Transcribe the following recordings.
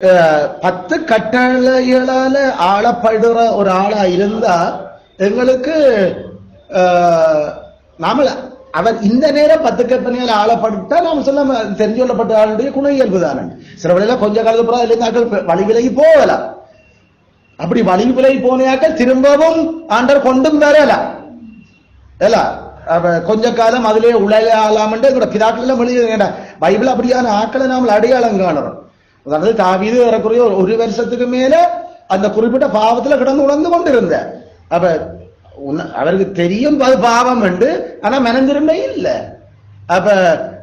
10 கட்டளைகளால ஆளப்படுற ஒரு ஆளா இருந்தா எங்களுக்கு நாம அவர் இந்த நேரம் 10 கற்பனையால் ஆளப்பட்டா நாம சொல்ல தெரிஞ்சு கொள்ளப்பட்ட ஆளுடைய குண இயல்பு தானே. சில வழியில கொஞ்ச காலத்துப்புறம் அதுல வழி விலகி போகலாம். அப்படி வழி விலகி போனாக்கள் திரும்பவும் ஆண்டர் கொண்டும் வரலாம். கொஞ்ச காலம் அதிலே உழையலாமண்டு எங்களோட பிதாக்கள் எழுதி பைபிள் அப்படியான ஆக்களை நாம் அடையாளம் காணுறோம். அதாவது தாவீது ஏறக்குறைய ஒரு வருஷத்துக்கு மேல அந்த குறிப்பிட்ட பாவத்துல கிடந்து உணர்ந்து கொண்டிருந்த அப்ப அவருக்கு தெரியும் அது பாவம் என்று ஆனா மனந்திருமை இல்லை. அப்ப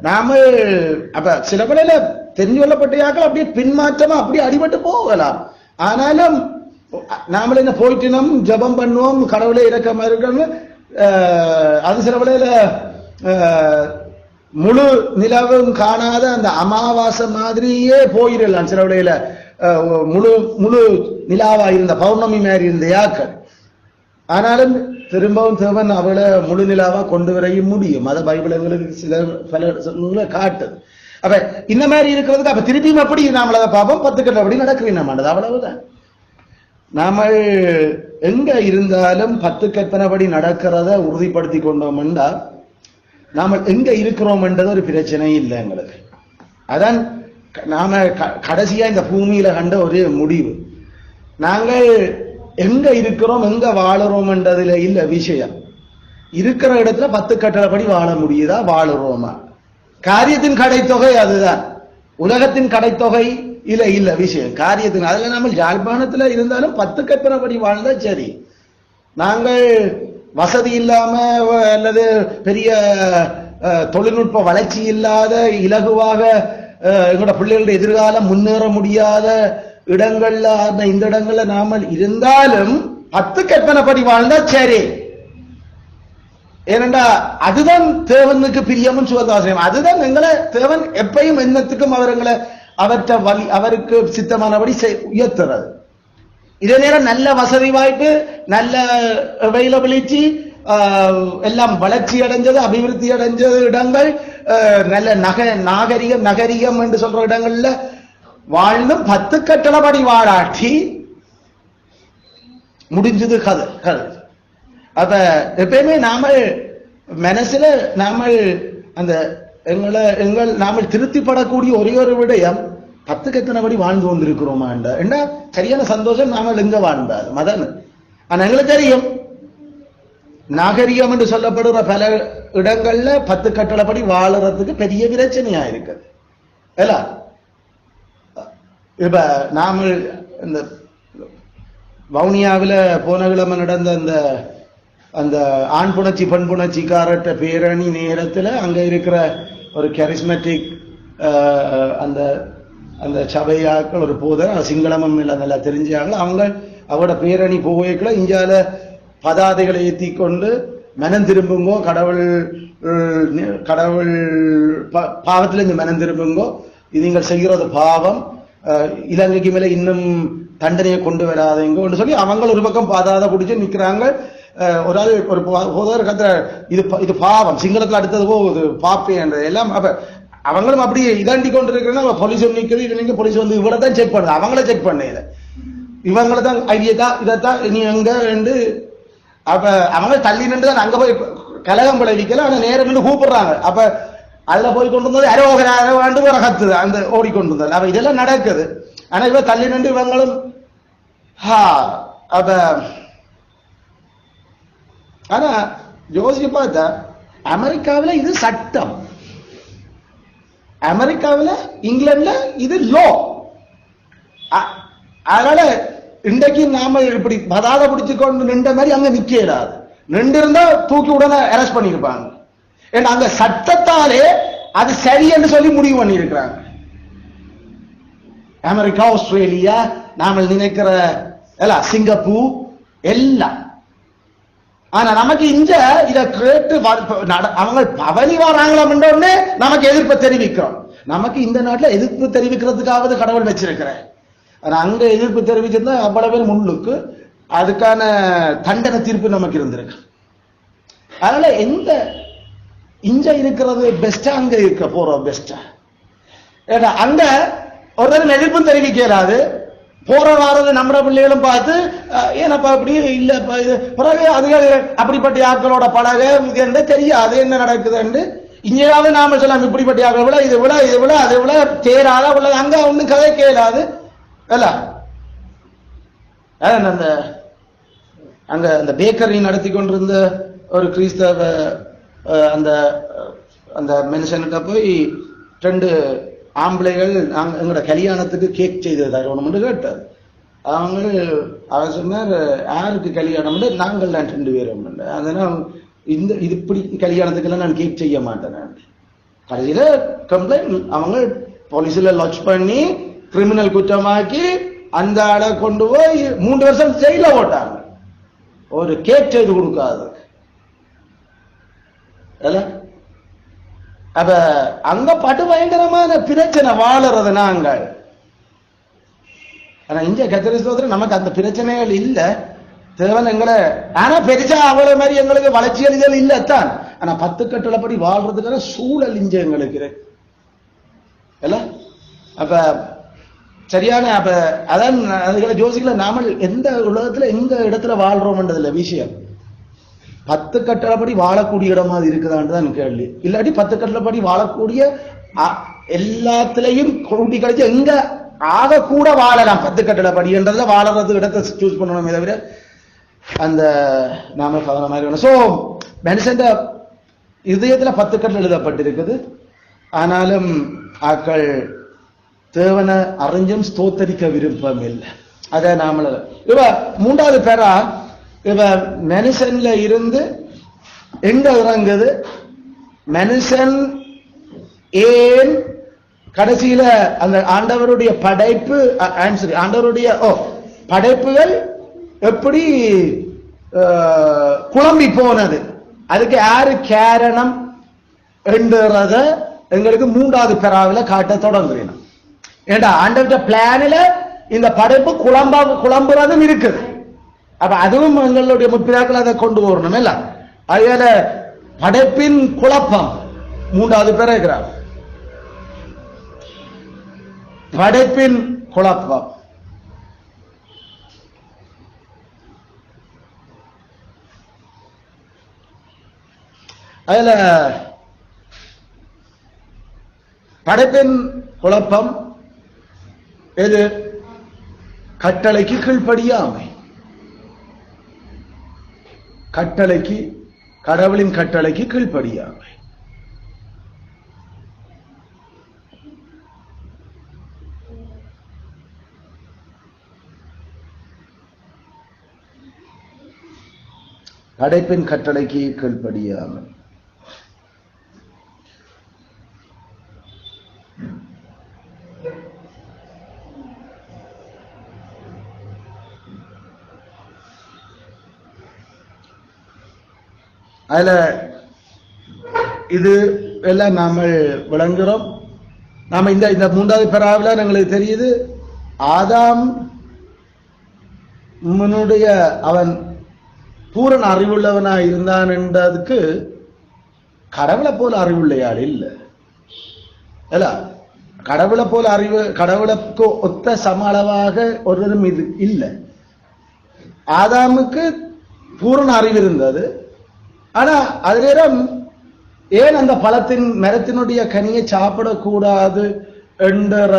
நாம சில வேளையில தெரிஞ்சு கொள்ளப்பட்டாக்கள் அப்படியே பின்மாற்றமா அப்படியே அடிபட்டு போகலாம். ஆனாலும் நாமள என்ன போயிட்டு நம் ஜபம் பண்ணுவோம், கடவுளை இறக்கமா இருக்கணும். அது சில வேளையில முழு நிலவும் காணாத அந்த அமாவாசை மாதிரியே போயிடலாம். சில வேளையில முழு முழு நிலாவா இருந்த பௌர்ணமி மாதிரி இருந்த யாக்கள். ஆனாலும் திரும்பவும் தேவன் அவளை முழு நிலாவா கொண்டு வரையும் முடியும். அத பைபிள் எங்களுக்கு சில பல காட்டுது. அப்ப இந்த மாதிரி இருக்கிறதுக்கு அப்ப திருப்பியும் அப்படி நாமள பார்ப்போம். 10 கட்டளை அப்படி நடக்கிறேன் நம்ம அவ்வளவுதான். நாம எங்க இருந்தாலும் 10 கற்பனைப்படி நடக்கிறத உறுதிப்படுத்தி கொண்டோம்டா நாம எங்க இருக்கிறோம் என்றது ஒரு பிரச்சனை இல்லை எங்களுக்கு. அதான் நாம கடைசியா இந்த பூமியில கண்ட ஒரு முடிவு. நாங்கள் எங்க இருக்கிறோம் எங்க வாழறோம் என்றதுல இல்ல விஷயம். இருக்கிற இடத்துல 10 கட்டளைப்படி வாழ முடியுதா, வாழுறோமா? காரியத்தின் கடைத்தொகை அதுதான். உலகத்தின் கடைத்தொகை இல்ல விஷயம் காரியத்தின். அதுல நம்ம யாழ்ப்பாணத்துல இருந்தாலும் 10 கற்பனைப்படி வாழ்ந்தா சரி. நாங்கள் வசதி இல்லாம அல்லது பெரிய தொழில்நுட்ப வளர்ச்சி இல்லாத இலகுவாக எங்களோட பிள்ளைகளுடைய எதிர்காலம் முன்னேற முடியாத இடங்கள்ல இந்த இடங்கள்ல நாம இருந்தாலும் 10 கற்பனைப்படி வாழ்ந்தா சரி. ஏனென்றா அதுதான் தேவனுக்கு பிரியமும் சுகதாசிரியம். அதுதான் எங்களை தேவன் எப்பயும் எண்ணத்துக்கும் அவருக்கு சித்தமானபடி உயர்த்துறது. இதே நேரம் நல்ல வசதி வாய்ப்பு, நல்ல அவைலபிலிட்டி, எல்லாம் வளர்ச்சி அடைஞ்சது, அபிவிருத்தி அடைஞ்சது இடங்கள், நல்ல நகரிகம் என்று சொல்ற இடங்கள்ல வாழ்ந்தும் 10 கட்டளைப்படி வாழாட்டி முடிஞ்சது கதை. அப்ப எப்பயுமே நாம மனசுல நாம அந்த நாம திருப்திப்படக்கூடிய ஒரே ஒரு விடயம் 10 கற்பனைப்படி வாழ்ந்து கொண்டிருக்கிறோமா என்ன சரியான சந்தோஷம். நாம எங்க வாழ்ந்தால் மதன். ஆனா எங்களுக்கு தெரியும் நாகரிகம் என்று சொல்லப்படுற பல இடங்கள்ல 10 கட்டளைப்படி வாழறதுக்கு பெரிய பிரச்சனையா இருக்குது. இப்ப நாம இந்த வவுனியாவில போன கிழமை நடந்த அந்த ஆண் புணர்ச்சி பெண் புணர்ச்சிக்காரட்ட பேரணி நேரத்துல அங்க இருக்கிற ஒரு கரிஸ்மெட்டிக் அந்த அந்த சபையாக்கள் ஒரு போதர் சிங்களமும் இல்லை நல்லா தெரிஞ்சாங்க. அவங்களோட பேரணி போகல இந்தியால பதாதைகளை ஏற்றி கொண்டு மனம் திரும்புங்கோ, கடவுள் பாவத்திலிருந்து மனம் திரும்புங்கோ, இது நீங்கள் செய்கிறது பாவம், இலங்கைக்கு மேல இன்னும் தண்டனையை கொண்டு வராதீங்கன்னு சொல்லி அவங்க ஒரு பக்கம் பாதாத பிடிச்சு நிக்கிறாங்க. ஒரு ஆள் ஒரு போதர் கத்த இது பாவம், சிங்களத்துல அடுத்தது போகுது பாப்பேன் எல்லாம். அப்ப அவங்களும் அப்படி இதாண்டி கொண்டு இருக்கிறேன்னா போலீஸ் நிற்குது. இது நீங்க போலீஸ் வந்து இவரை தான் செக் பண்ணுது, அவங்கள செக் பண்ண இதை இவங்கள தான் ஐடியதான் இதைத்தான் நீ எங்க என்று. அப்ப அவங்க தள்ளி நின்று தான் அங்க போய் கலகம் விளைவிக்கல. ஆனா நேரம் கூப்பிடுறாங்க. அப்ப அதுல போய் கொண்டு வந்தது அரோகராண்டு ஒரு கத்துது அந்த ஓடிக்கொண்டு வந்தது. அப்ப இதெல்லாம் நடக்குது. ஆனா இவ தள்ளி நின்று இவங்களும் அப்ப ஆனா யோசிச்சு பார்த்தா அமெரிக்காவில் இது சட்டம், அமெரிக்காவில் இங்கிலாந்துல இது லோ. அதனால இன்றைக்கு நாம இப்படி பதாத பிடிச்சு கொண்டு நின்ற மாதிரி அங்க நிக்க இயலாது. நின்று இருந்தா தூக்கி உடனே அரெஸ்ட் பண்ணிருப்பாங்க. ஏன்னா அங்க சட்டத்தாலே அது சரி என்று சொல்லி முடிவு பண்ணி இருக்கிறாங்க. அமெரிக்கா, ஆஸ்திரேலியா, நாம நினைக்கிற சிங்கப்பூர் எல்லாம். ஆனா நமக்கு இங்க இதை கேட்டு அவங்க பவனி வராங்களாம் உடனே நமக்கு எதிர்ப்பு தெரிவிக்கிறோம். நமக்கு இந்த நாட்டுல எதிர்ப்பு தெரிவிக்கிறதுக்காவது கடவுள் வச்சிருக்கிறேன். ஆனா அங்க எதிர்ப்பு தெரிவிச்சிருந்தா அவ்வளவு பேர் முன்னுக்கு அதுக்கான தண்டனை தீர்ப்பு நமக்கு இருந்திருக்கு. அதனால எந்த இங்க இருக்கிறது பெஸ்டா, அங்க இருக்க போறோம் பெஸ்டா. ஏன்னா அங்க ஒருத்தரும் எதிர்ப்பும் தெரிவிக்கிறாது. போற வாரது நம்ம பிள்ளைகளும் பார்த்து ஏனப்பா அப்படி இல்ல பிறகு அதுகள் அப்படிப்பட்ட ஆட்களோட பழக இது தெரியாது என்ன நடக்குதுன்னு இங்கேயாவது நாம சொல்லலாம். இப்படிப்பட்ட ஆட்கள் விட இது விட இது விட அதை விட தேராத உள்ள அங்க ஒன்னும் கதை கேளாது அல்ல. அந்த அங்க அந்த பேக்கரி நடத்தி கொண்டிருந்த ஒரு கிறிஸ்தவ அந்த அந்த மனுஷன்கிட்ட போய் 2 ஆம்பளைகள் எங்களோட கல்யாணத்துக்கு கேக் செய்து தரணும்னு கேட்டார். அவர் சொன்னார் யாருக்கு கல்யாணம், நாங்கள் 2 பேரும். அதனால் இது இப்படி கல்யாணத்துக்கெல்லாம் நான் கேக் செய்ய மாட்டேன். கடைசியில கம்ப்ளைண்ட் அவங்க போலீஸ்ல லாட்ஜ் பண்ணி கிரிமினல் குற்றமாக்கி அந்த ஆளை கொண்டு போய் 3 வருஷம் ஜெயில போட்டாங்க. ஒரு கேக் செய்து கொடுக்காது. அப்ப அங்க பட்டு பயங்கரமான பிரச்சனை வாழறது நாங்கள். ஆனா இங்க கத்திரி சோதரன் நமக்கு அந்த பிரச்சனைகள் இல்ல. தேவன் எங்களை ஆனா பெருசா அவ்வளவு மாதிரி எங்களுக்கு வளர்ச்சி அளிதல் இல்லத்தான். ஆனா 10 கட்டளப்படி வாழ்றதுக்கான சூழல் இங்க எங்களுக்கு இல்ல. அப்ப சரியான அப்ப அதான் அதுகளை யோசிக்கல. நாம எந்த உலகத்துல எந்த இடத்துல வாழ்றோம்ன்றதுல விஷயம் 10 கட்டளப்படி வாழக்கூடிய இடமா இருக்குதான்னு தான் கேள்வி. இல்லாட்டி 10 கட்டளப்படி வாழக்கூடிய எல்லாத்திலையும் கூட்டி கழிச்சு எங்க ஆக கூட வாழலாம். 10 கட்டளப்படின்றதுல வாழறது இடத்தை சூஸ் பண்ணணுமே தவிர அந்த நாம கவனமாக இருக்கணும். சோ மனுஷன் இதயத்துல 10 கட்டளை எழுதப்பட்டிருக்குது. ஆனாலும் ஆக்கள் தேவனை அறிஞ்சும் ஸ்தோத்தரிக்க விருப்பம் இல்லை. அத நாமள இவ 3வது பேரா இவ மனுஷன்ல இருந்து எங்க இறங்குது, மனுஷன் ஏன் கடைசியில அந்த ஆண்டவருடைய படைப்பு ஆண்டவருடைய படைப்புகள் எப்படி குழம்பி போனது, அதுக்கு யாரு காரணம் என்றத எங்களுக்கு 3வது பெறாவில் காட்ட தொடங்குறேன். ஏண்டா ஆண்டவருடைய பிளானில இந்த படைப்பு குழம்புறதும் இருக்குது. அப்ப அதுவும் எங்களுடைய முற்பிதாக்கள் அதை கொண்டு வரணும் இல்ல. அதனால படைப்பின் குழப்பம் 3வது பேர் இருக்கிறார். படைப்பின் குழப்பம் அதுல படைப்பின் குழப்பம் எது? கட்டளைக்கு கீழ்ப்படியாமை. கட்டளைக்கு கடவுளின் கட்டளைக்கு கீழ்ப்படியாமை. படைப்பின் கட்டளைக்கு கீழ்ப்படியாமை. அதுல இது எல்லாம் நாம விளங்குறோம். நாம இந்த 3வது பெறாவில் எங்களுக்கு தெரியுது ஆதாம் அவன் பூரண அறிவுள்ளவனா இருந்தான் என்றதுக்கு கடவுளை போல அறிவுள்ளையாள் இல்லை. கடவுளை போல அறிவு கடவுளுக்கு ஒத்த சம அளவாக ஒரு இது இல்லை. ஆதாமுக்கு பூரண அறிவு இருந்தது. ஆனா அது நேரம் ஏன் அந்த பழத்தின் மரத்தினுடைய கனியை சாப்பிடக்கூடாது என்ற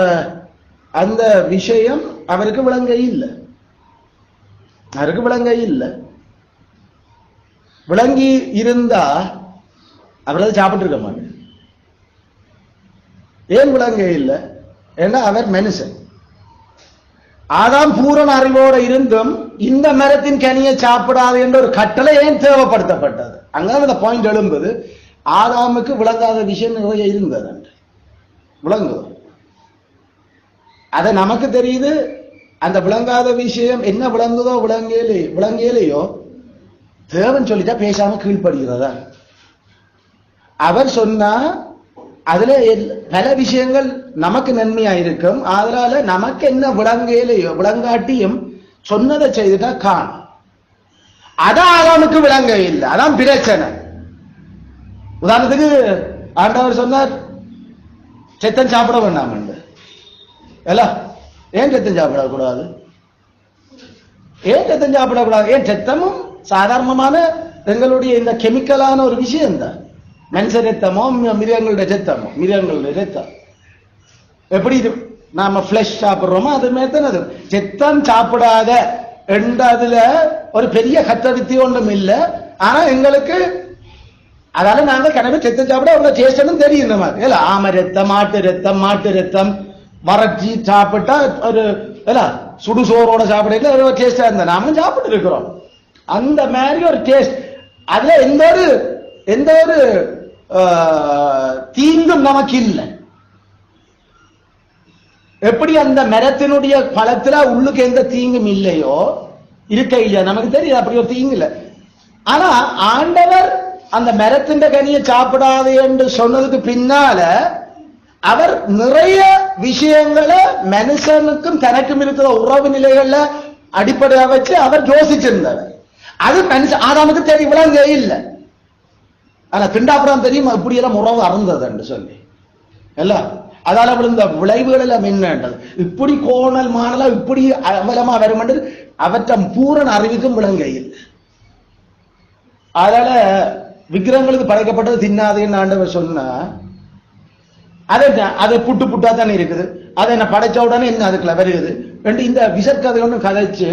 அந்த விஷயம் அவருக்கு விளங்க இல்லை. அவருக்கு விளங்க இல்லை. விளங்கி இருந்தா அவர் சாப்பிட்டு இருக்க மாட்டார். ஏன் விளங்க இல்லை? ஏன்னா அவர் மனுஷன். ஆதாம் பூரண அறிவோடு இருந்தும் இந்த மரத்தின் கனியை சாப்பிடாது என்ற ஒரு கட்டளை ஏன் தேவைப்படுத்தப்பட்டது? அங்க அந்த பாயிண்ட் எழும்புது. ஆதாமுக்கு விளங்காத விஷயம் நிறைய இருந்தது. விளங்குது. அத நமக்கு தெரியுது. அந்த விளங்காத விஷயம் என்ன விளங்குதோ விளங்கலையோ தேவன் சொல்லிட்டா பேசாம கீழ்ப்படுகிறதா? அவர் சொன்னா அதுல பல விஷயங்கள் நமக்கு நன்மையா இருக்கும். அதனால நமக்கு என்ன விளங்கலையோ விளங்காட்டியும் சொன்னதை செய்துட்டா காண். அதான் ஆதாமுக்கு விளங்க இல்லை. அதான் பிரச்சனை. உதாரணத்துக்கு ஆண்டவர் சொன்னார் செத்தன் சாப்பிட வேண்டாம். இல்ல ஏன் ரத்தம் சாப்பிடக்கூடாது? ஏன் ரத்தம் சாப்பிடக்கூடாது? ஏன் ரத்தமும் சாதாரணமான எங்களுடைய இந்த கெமிக்கலான ஒரு விஷயம் தான். மனுஷ ரத்தமோ மிருகங்களுடைய ரத்தம் எப்படி நாம பிளஷ் சாப்பிடுறோமோ அது மாதிரி தான் அது. ரத்தம் சாப்பிடாத என்றதுல ஒரு பெரிய கட்டவித்தி ஒன்றும் இல்லை. ஆனா எங்களுக்கு அதால நாங்க கனவு ரத்தம் சாப்பிட அவ்வளவு டேஸ்டும் தெரியும். இந்த மாதிரி இல்ல ஆம ரத்தம், மாட்டு ரத்தம் வறட்சி சாப்பிட்டா ஒரு சுடுசோரோட சாப்பிட டேஸ்டா இருந்தா நாமளும் சாப்பிட்டு இருக்கிறோம். அந்த மாதிரி ஒரு டேஸ்ட். அதுல எந்த ஒரு தீங்கும் நமக்கு இல்லை. எப்படி அந்த மரத்தினுடைய பழத்துல உள்ளுக்கு எந்த தீங்கும் இல்லையோ இருக்க இல்லையா நமக்கு தெரியும். அப்படி ஒரு தீங்கு இல்லை. ஆனா ஆண்டவர் அந்த மரத்தின் கனியை சாப்பிடாது என்று சொன்னதுக்கு பின்னால அவர் நிறைய விஷயங்களை மனுஷனுக்கும் தனக்கும் இருக்கிற உறவு நிலைகள்ல அடிப்படையாக வச்சு அவர் யோசிச்சிருந்தார். அது மனுஷன் ஆதாமுக்கு தெரியவில்லை இல்லை. ஆனா திண்டாப்புறம் தெரியும் இப்படி எல்லாம் உறவு அறந்தது என்று சொல்லி எல்லாம். அதால விழுந்த விளைவுகள் எல்லாம் என்னன்றது இப்படி கோணல் மாணலா இப்படி அவலமா வரும் என்று அவற்றை பூரண அறிவுக்கும் விளங்கையில். அதனால விக்கிரகங்களுக்கு படைக்கப்பட்டது தின்னாதேன்னு ஆண்டவர் சொன்னா அதை புட்டா தானே இருக்குது. அதை என்ன படைச்ச உடனே என்ன அதுக்குள்ள வருகிறது ரெண்டு இந்த விசற்கதை ஒன்று கதைச்சு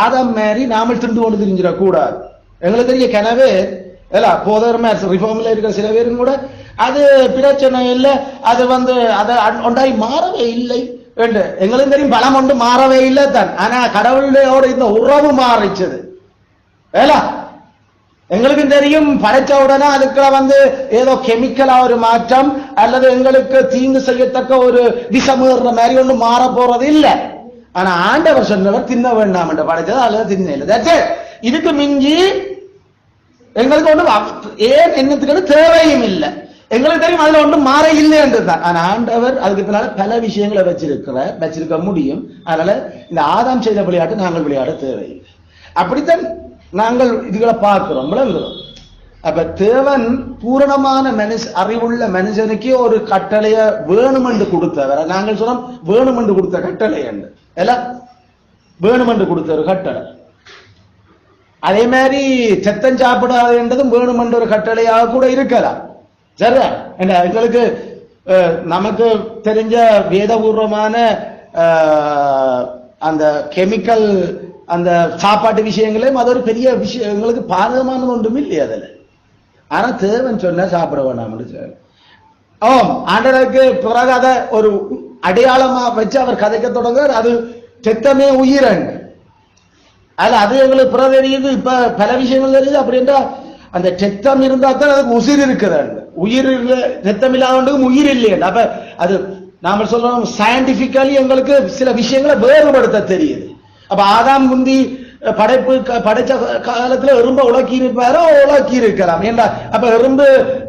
ஆதாம் மாரி நாமல் திண்டு கொண்டு தெரிஞ்சிடக்கூடாது. எங்களுக்கு தெரிய கனவே போதகரமா ரிஃபார்ம்ல இருக்கிற சில பேரும் கூட அது பிரச்சனை இல்லை, அது அதை ஒன்றாய் மாறவே இல்லை என்று எங்களுக்கு தெரியும். பலம் ஒன்று மாறவே இல்லை தான். ஆனா கடவுளோட இந்த உறவு மாறிச்சது. எங்களுக்கு தெரியும் படைச்ச உடனே அதுக்குள்ள ஏதோ கெமிக்கலா ஒரு மாற்றம் அல்லது எங்களுக்கு தீங்கு செய்யத்தக்க ஒரு விஷமேற மாதிரி ஒன்று மாற போறது இல்லை. ஆனா ஆண்டவர் சொன்னவர் தின்ன வேண்டாம் என்று படைச்சது அல்லது தின்ன இல்லை. இதுக்கு மிஞ்சி எங்களுக்கு ஒன்றும் ஏன் என்னத்துக்கு தேவையும் இல்லை. எங்களுக்கு தெரியும் அதுல ஒன்றும் மாற இல்லை என்றுதான். ஆனா ஆண்டவர் அதுக்கு பின்னால பல விஷயங்களை வச்சிருக்க முடியும். அதனால இந்த ஆதாம் செய்த விளையாட்டு நாங்கள் விளையாட தேவையில்லை. அப்படித்தான் நாங்கள் இதுகளை பார்க்கிறோம், விளங்குகிறோம். அப்ப தேவன் பூரணமான அறிவுள்ள மனுஷனுக்கே ஒரு கட்டளைய வேணும் என்று கொடுத்தவர். நாங்கள் சொன்னோம் வேணும் என்று கொடுத்த கட்டளை என்று எல்லாம் வேணும் என்று கொடுத்த ஒரு கட்டளை. அதே மாதிரி செத்தம் சாப்பிடாது என்றதும் வேணும் என்ற ஒரு கட்டளையாக கூட இருக்கலாம். சரியா? எங்களுக்கு நமக்கு தெரிஞ்ச வேதபூர்வமான அந்த கெமிக்கல் அந்த சாப்பாட்டு விஷயங்களையும் அது ஒரு பெரிய விஷயம் எங்களுக்கு பாதகமானது ஒன்றும் இல்லை அதுல. ஆனா தேவன் சொன்ன சாப்பிட வேண்டாம். ஆண்டவருக்கு பிறகு அதை ஒரு அடையாளமா வச்சு அவர் கதைக்க தொடங்க அது செத்தமே உயிரன். அது எங்களுக்கு பிற தெரியுது. இப்ப பல விஷயங்கள் தெரியுது. அப்படின்றா அந்த செத்தம் இருந்தா தான் அதுக்கு உயிர் இருக்கிறாங்க. உயிர் செத்தம் இல்லாதவனுக்கும் உயிர் இல்லையா? அப்ப அது நாம சொல்றோம் சயின்டிபிக்கலி எங்களுக்கு சில விஷயங்களை வேறுபடுத்த தெரியுது. அப்ப ஆதாம் முந்தி படைச்ச காலத்துல எறும்ப உலக்கி இருப்பாரோ உலக்கி இருக்கலாம். ஏண்டா அப்ப எறும்பு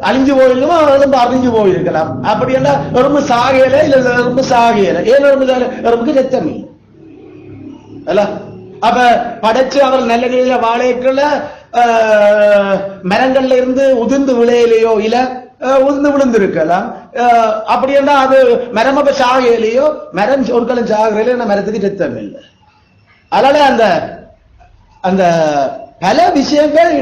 அழிஞ்சு போயிருக்குமோ எறும்பு அறிஞ்சு போயிருக்கலாம். அப்படி என்ன எறும்பு சாகையில இல்ல எறும்பு சாகையில ஏன் எறும்புக்கு ரத்தம் இல்ல. அப்ப படைச்சு அவர் நல்ல நிலையில வாழைக்குள்ள மரங்கள்ல இருந்து உதிர்ந்து விளையிலையோ இல்ல உதிர்ந்து விழுந்து இருக்கலாம். அப்படி என்ன அது மரம் அப்ப சாகையிலையோ மரம் சொற்களும் சாகையில மரத்துக்கு ரத்தம் இல்லை. அதனால அந்த அந்த பல விஷயங்கள்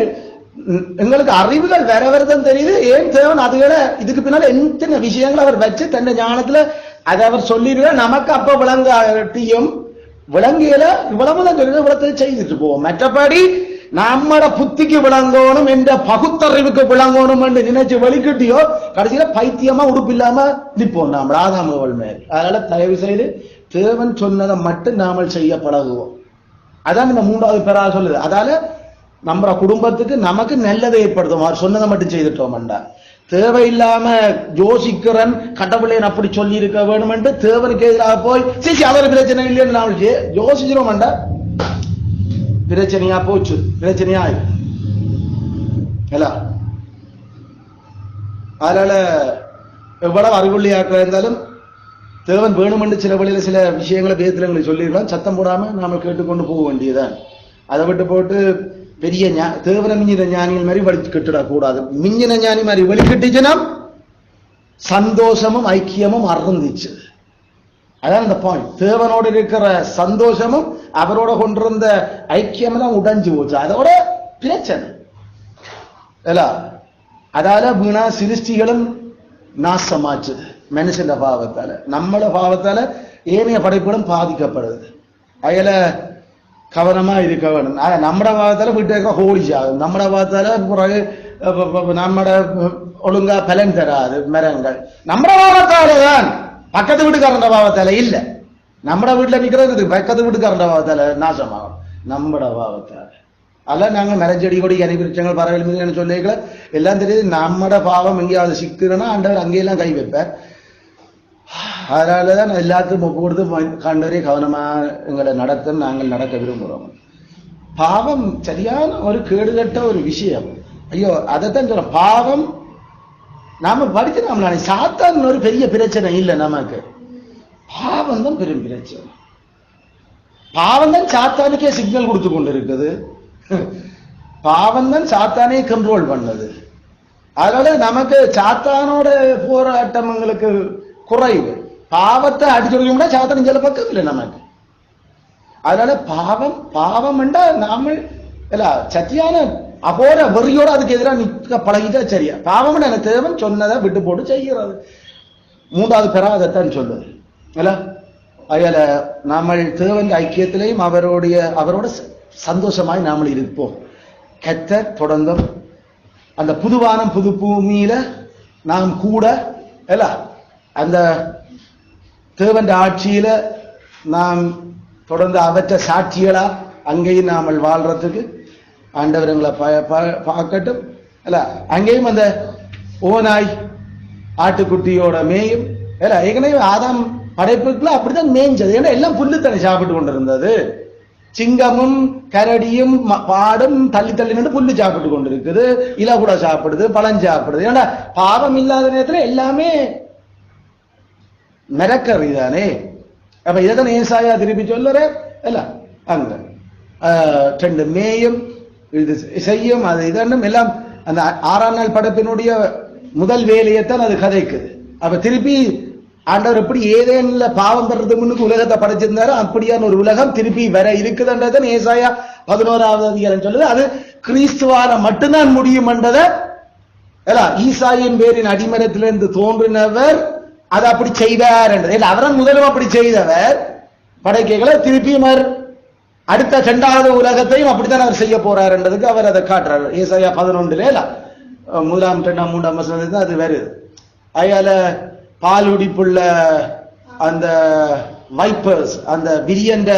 எங்களுக்கு அறிவுகள் வேற வேறதான் தெரியுது. ஏன் தேவன் அதுகளை இதுக்கு பின்னால எத்தனை விஷயங்கள் அவர் வச்சு தன்னை ஞானத்துல அதை அவர் சொல்லிடுற நமக்கு அப்ப விளங்காட்டியும் விளங்கியல இவ்வளவுதான் சொல்லி இவ்வளத்தை செய்துட்டு போவோம். மற்றபடி நம்மட புத்திக்கு விளங்கணும் என்ற பகுத்தறிவுக்கு விளங்கணும் என்று நினைச்சு வெளிக்கிட்டியோ கடைசியில பைத்தியமா உடுப்பு இல்லாம நிற்போம் நாம் ஆதாமுகள் மேல். அதனால தயவு செய்து தேவன் சொன்னதை மட்டும் நாமல் செய்ய பழகுவோம். அதான் இந்த மூன்றாவது பேரா சொல்லுது. அதால நம்ம குடும்பத்துக்கு நமக்கு நல்லதை ஏற்படுத்தும். அவர் சொன்னதை மட்டும் செய்துட்டோம்டா. தேவையில்லாம யோசிக்கிறன் கடவுளேன் அப்படி சொல்லி இருக்க வேணும் என்று தேவனுக்கு எதிராக போய் சரி அவர் பிரச்சனை இல்லைன்னு நாம யோசிச்சிரோம்டா பிரச்சனையா போச்சு, பிரச்சனையா இல்ல. அதனால எவ்வளவு அறிவுள்ளியாக்கள் இருந்தாலும் தேவன் வேணுமென்று சில வழியில சில விஷயங்களை வேதத்துல எங்களுக்கு சொல்லிடலாம். சத்தம் போடாம நாம கேட்டுக்கொண்டு போக வேண்டியதான். அதை விட்டு போட்டு பெரிய தேவன மிஞ்சின ஞானிகள் மாதிரி வெளிக்கிட்டுடக்கூடாது. மிஞ்சின ஞானி மாதிரி வெளிக்கிட்டுச்சுன்னா சந்தோஷமும் ஐக்கியமும் அறந்துச்சு. அதான் அந்த பாயிண்ட். தேவனோடு இருக்கிற சந்தோஷமும் அவரோட கொண்டிருந்த ஐக்கியம் எல்லாம் உடைஞ்சு போச்சு. அதோட பிரச்சனை இல்ல. அதால வீணா சிருஷ்டிகளும் நாசமாச்சுது மனுஷன் பாவத்தால. நம்மள பாவத்தால ஏனைய படைப்புகளும் பாதிக்கப்படுது. அயல கவனமா இருக்க வேணும். நம்மட பாவத்தால வீட்டு இருக்கிற ஹோலிஸ் ஆகும். நம்மட பாவத்தால பிறகு நம்மட ஒழுங்கா பலன் தராது மரங்கள். நம்மட பாவத்தாலதான், பக்கத்து வீட்டுக்காரண்ட பாவத்தால இல்ல. நம்மட வீட்டுல நிக்கிறது பக்கத்து வீட்டுக்காரண்ட பாவத்தால நாசமாகும். நம்மட பாவத்தால அல்ல. நாங்க மரஞ்செடி கொடி கனிபிரிச்சங்கள் பறவைகள் சொல்லிக்கல எல்லாம் தெரியுது. நம்மட பாவம் எங்கேயாவது சிக்குதுன்னா ஆண்டவர் அங்கேயெல்லாம் கை வைப்பார். அதனாலதான் எல்லாத்துக்கும் ஒப்பு கொடுத்து கண்டவரே கவனமா எங்களை நடத்த நாங்கள் நடக்க விரும்புகிறோம். பாவம் சரியான ஒரு கேடுகட்ட ஒரு விஷயம். ஐயோ, அதைத்தான் சொல்ல. பாவம் நாம படிச்சு சாத்தான் ஒரு பெரிய பிரச்சனை இல்லை நமக்கு. பாவம் தான் பெரும் பிரச்சனை. பாவம் தான் சாத்தானுக்கே சிக்னல் கொடுத்து கொண்டு இருக்குது. பாவம் தான் சாத்தானே கண்ட்ரோல் பண்ணது. அதனால நமக்கு சாத்தானோட போராட்டம் எங்களுக்கு குறைவு. பாவத்தை அடிச்சுட சாத்தான் சில பக்கம் இல்லை நமக்கு. அதனால பாவம் என்றால் நாம சத்தியான அகோர வெறியோட அதுக்கு எதிராக நிற்க பழகிட்டா சரியா. பாவம் எனக்கு தேவன் சொன்னதை விட்டு போட்டு செய்கிறது. மூன்றாவது பெறாதத்தான் சொல்லுது இல்ல. அதில் நாம தேவன் ஐக்கியத்திலையும் அவரோட சந்தோஷமாய் நாமல் இருப்போம். கர்த்தர் தொடர்ந்தும் அந்த புதுவானம் புது பூமியில நாம் கூட இல்ல அந்த தேவன் ஆட்சியில நாம் தொடர்ந்து அவற்ற சாட்சிகளா அங்கேயும் நாமல் வாழ்றதுக்கு ஆண்டவர் எங்களை பார்க்கட்டும் இல்ல. அங்கேயும் அந்த ஓனாய் ஆட்டுக்குட்டியோட மேயும் இல்ல. ஏற்கனவே ஆதாம் படைப்புக்குள்ள அப்படிதான் மேய்ஞ்சது. ஏன்னா எல்லாம் புல்லுத்தனை சாப்பிட்டு கொண்டிருந்தது. சிங்கமும் கரடியும் பாடும் தள்ளி தள்ளி நின்று புல்லு சாப்பிட்டு கொண்டு இருக்குது. இலை கூட சாப்பிடுது, பழம் சாப்பிடுது. ஏன்னா பாவம் இல்லாத நேரத்தில் எல்லாமே மிரக்கறி தானே. அப்ப இதைதான் ஏசாயா திருப்பி சொல்லுற இல்ல. அங்க ரெண்டு மேயும் இது செய்யும் அது இதன்னும் எல்லாம் அந்த 6ஆம் நாள் படைப்பினுடைய முதல் வேலையைத்தான் அது கதைக்குது. அப்ப திருப்பி ஆண்டவர் எப்படி ஏதேன்ல பாவம் பெறதுக்கு முன்னுக்கு உலகத்தை படைச்சிருந்தாரோ அப்படியான ஒரு உலகம் திருப்பி வர இருக்குதுன்றதான் ஏசாயா 11வது அதிகாரம் சொல்லுது. அது கிறிஸ்துவால மட்டும்தான் முடியும் என்றதை ஈசாயின் பேரின் அடிமரத்திலிருந்து தோன்றினவர் அதை அப்படி செய்வார் என்றது. அவரன் முதலும் அப்படி செய்தவர் படைக்கைகளை திருப்பியும் அடுத்த 2வது உலகத்தையும் அப்படித்தான் அவர் செய்ய போறார் என்றதுக்கு அவர் அதை காட்டுறார். ஏசாயா 11 1ஆம் 2ஆம் 3ஆம் வசனத்துல அது வருது. அயால பாலுடிப்புள்ள அந்த வைப்பர்ஸ் அந்த விரியன்ற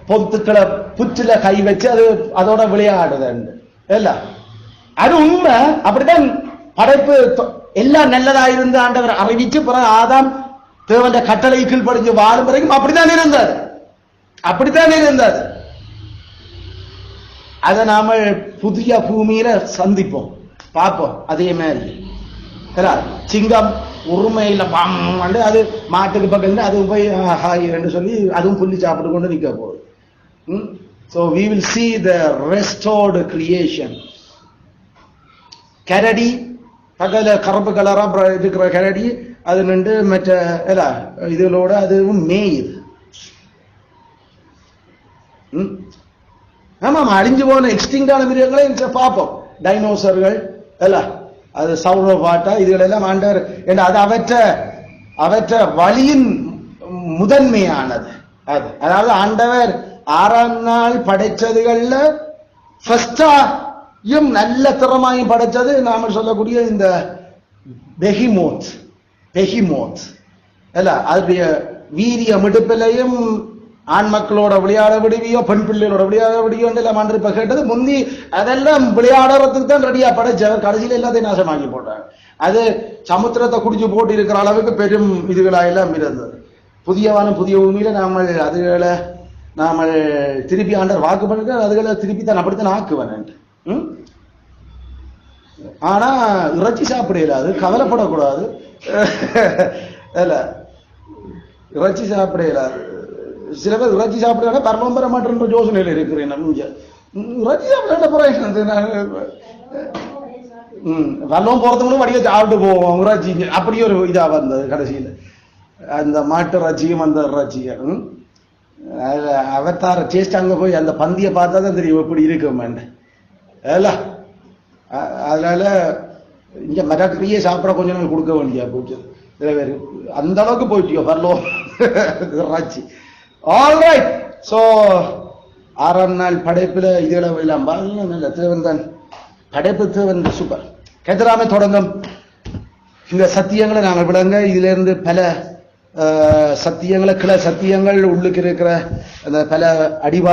பொத்துக்களை புற்றுல கை வச்சு அது அதோட விளையாடுது இல்ல. அது உண்மை. அப்படித்தான் படைப்பு எல்லாம் நல்லதா இருந்த ஆண்டவர் அறிவிச்சு பிறகு ஆதாம் தேவன் கட்டளை கீழ்ப்படிஞ்சு வாழும் வரைக்கும் அப்படித்தான் இருந்தது. அப்படித்தான் இருந்தது. அதை நாம புதிய பூமியில சந்திப்போம், பார்ப்போம். அதே மாதிரி சிங்கம் உரிமையில பாண்டு அது மாட்டுக்கு பக்கத்துல அது போய் ஹாய் என்று சொல்லி அதுவும் புள்ளி சாப்பிட்டு கொண்டு நிக்க போகுது. So we will see the restored creation. கரடி பக்கத்துல கருப்பு கலரா இருக்கிற கரடி அது நின்று மற்ற இதுகளோட அதுவும் மேயுது. ஆமா, அழிஞ்சு போன எக்ஸ்டிங்டான மிருகங்களை பார்ப்போம். டைனோசர்கள் அது சௌரபாட்டா இதுகளெல்லாம் ஆண்டவர் அது அவற்ற வழியின் முதன்மையானது. அது அதாவது ஆண்டவர் 6ஆம் நாள் படைச்சதுகள்ல ஃபர்ஸ்டாயும் நல்ல திறமாயும் படைச்சது நாம சொல்லக்கூடிய இந்த பெஹிமோத் அதனுடைய வீரிய மிடுப்பிலையும் ஆண் மக்களோட விளையாட விடுவியோ பெண் பிள்ளைகளோட விளையாட விடுவியோ எல்லாம் ஆண்டு இப்ப கேட்டது. முந்தி அதெல்லாம் விளையாடுறதுக்கு தான் ரெடியா படைச்சவர் கடைசியில எல்லாத்தையும் நாசமாக்கி போட்டாங்க. அது சமுத்திரத்தை குடிச்சு போட்டு இருக்கிற அளவுக்கு பெரும் இதுகளா எல்லாம் இருந்தது. புதியவானும் புதிய பூமியில அதுகளை நாம திருப்பி ஆண்டர் வாக்கு பண்ணுற அதுகளை திருப்பி தான் அப்படித்தான் ஆக்குவேன். ஆனா இறைச்சி சாப்பிடல, அது கவலைப்படக்கூடாது. இறைச்சி சாப்பிடல. சில பேர் இறைச்சி சாப்பிட பரம்பர மாட்டேன்ற யோசனையில் இருக்கிறேன். இறைச்சி சாப்பிட வரலும் போறதுக்கு வடிவ சாப்பிட்டு போவோம் இறைச்சி. அப்படி ஒரு இதா வந்தது கடைசியில். அந்த மாட்டு இறைச்சியும் அந்த இறைச்சியும் அவத்தார டேஸ்ட் அங்க போய் அந்த பந்தியை பார்த்தா தான் தெரியும் எப்படி இருக்கும் அதனால இங்க மரக்கறியே சாப்பிட கொஞ்ச நாள் கொடுக்க வேண்டியா போச்சு சில பேர் அந்த அளவுக்கு போயிட்டியோ வரலோ இறைச்சி. ஆல்ரைட். சோ 6ஆம் நாள் படைப்புல இதுகளை எல்லாம் நல்ல தேவன் தான் படைப்பு தேவன் சூப்பர். கேத்தராமே தொடங்கும் இந்த சத்தியங்களை நாங்கள் விளங்க இதுல இருந்து பல சத்தியங்களை கிளை சத்தியங்கள் உள்ளுக்கு இருக்கிற அந்த பல அடிவா